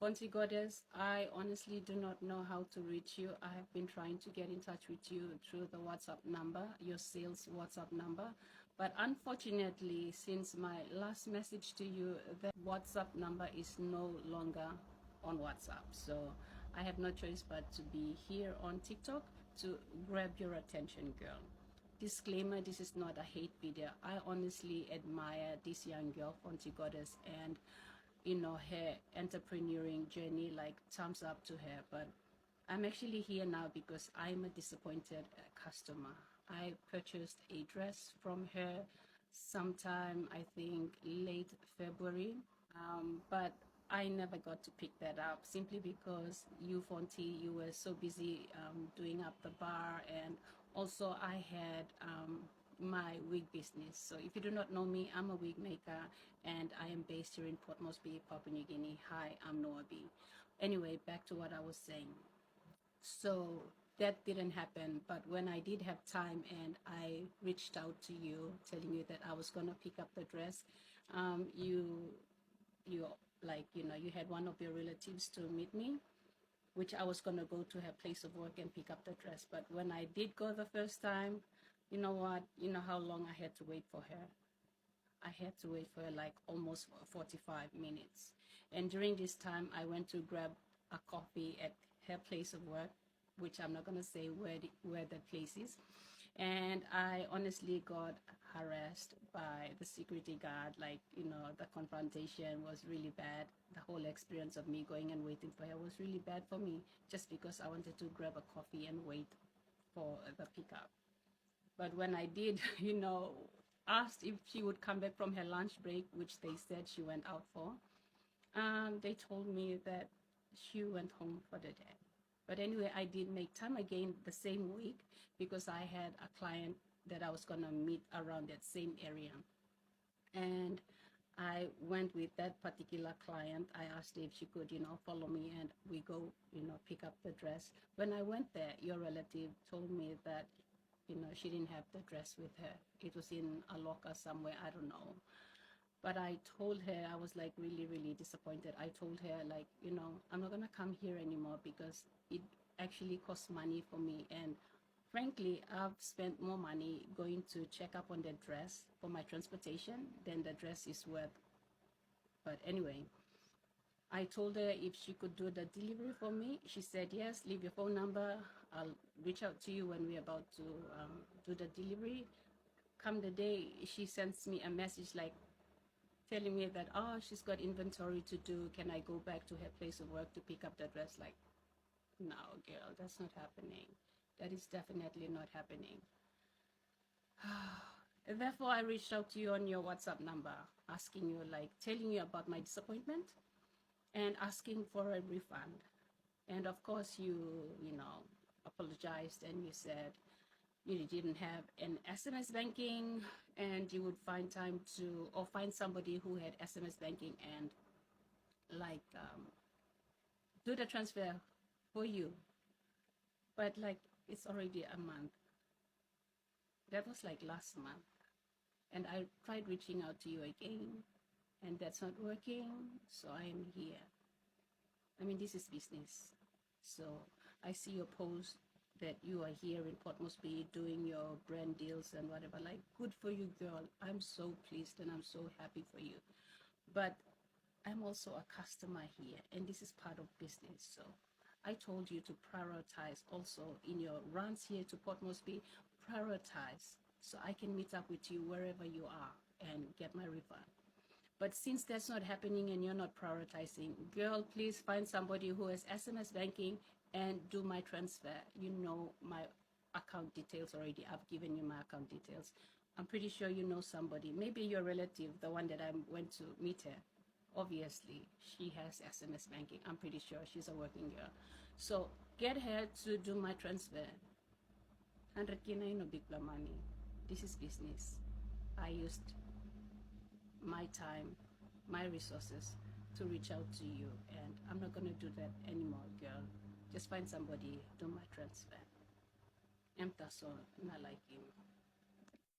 Fonty Goddess, I honestly do not know how to reach you. I have been trying to get in touch with you through the WhatsApp number, your sales WhatsApp number. But unfortunately, since my last message to you, the WhatsApp number is no longer on WhatsApp. So I have no choice but to be here on TikTok to grab your attention, girl. Disclaimer, this is not a hate video. I honestly admire this young girl, Fonty Goddess, and her entrepreneuring journey, like thumbs up to her. But I'm actually here now because I'm a disappointed customer. I purchased a dress from her sometime, I think, late February, but I never got to pick that up simply because you, Fonty, you were so busy doing up the bar, and also I had my wig business. So if you do not know me, I'm a wig maker and I am based here in Port Moresby, Papua New Guinea. Hi, I'm Noah B. Anyway, back to what I was saying. So that didn't happen, but when I did have time and I reached out to you telling you that I was gonna pick up the dress, you like, you had one of your relatives to meet me, which I was gonna go to her place of work and pick up the dress. But when I did go the first time, you know what, you know how long I had to wait for her. I had to wait for her like almost 45 minutes. And during this time, I went to grab a coffee at her place of work, which I'm not gonna say where the place is. And I honestly got harassed by the security guard. Like, the confrontation was really bad. The whole experience of me going and waiting for her was really bad for me, just because I wanted to grab a coffee and wait for the pickup. But when I did, asked if she would come back from her lunch break, which they said she went out for, they told me that she went home for the day. But anyway, I did make time again the same week because I had a client that I was gonna meet around that same area. And I went with that particular client. I asked if she could, follow me and we go, pick up the dress. When I went there, your relative told me that, she didn't have the dress with her. It was in a locker somewhere, I don't know. But I told her, I was like really, really disappointed. I told her, like, I'm not gonna come here anymore because it actually costs money for me. And frankly, I've spent more money going to check up on the dress for my transportation than the dress is worth. But anyway, I told her if she could do the delivery for me. She said, yes, leave your phone number. I'll reach out to you when we're about to do the delivery. Come the day, she sends me a message like, telling me that, oh, she's got inventory to do. Can I go back to her place of work to pick up the dress? Like, no, girl, that's not happening. That is definitely not happening. Therefore, I reached out to you on your WhatsApp number, asking you, like, telling you about my disappointment and asking for a refund. And of course, you apologized and you said, you didn't have an SMS banking and you would find time to, or find somebody who had SMS banking and like do the transfer for you. But like, it's already a month. That was like last month. And I tried reaching out to you again and that's not working. So I am here. I mean, this is business. So I see your post that you are here in Port Moresby doing your brand deals and whatever. Like, good for you, girl. I'm so pleased and I'm so happy for you. But I'm also a customer here and this is part of business. So I told you to prioritize also in your runs here to Port Moresby. Prioritize so I can meet up with you wherever you are and get my refund. But since that's not happening and you're not prioritizing, girl, please find somebody who has SMS banking and do my transfer. You know my account details already. I've given you my account details. I'm pretty sure you know somebody. Maybe your relative, the one that I went to meet her. Obviously, she has SMS banking. I'm pretty sure she's a working girl. So get her to do my transfer. 100K na no big money. This is business. I used my time, my resources to reach out to you, and I'm not gonna do that anymore, girl. Just find somebody, do my transfer. Emtaso, na like him.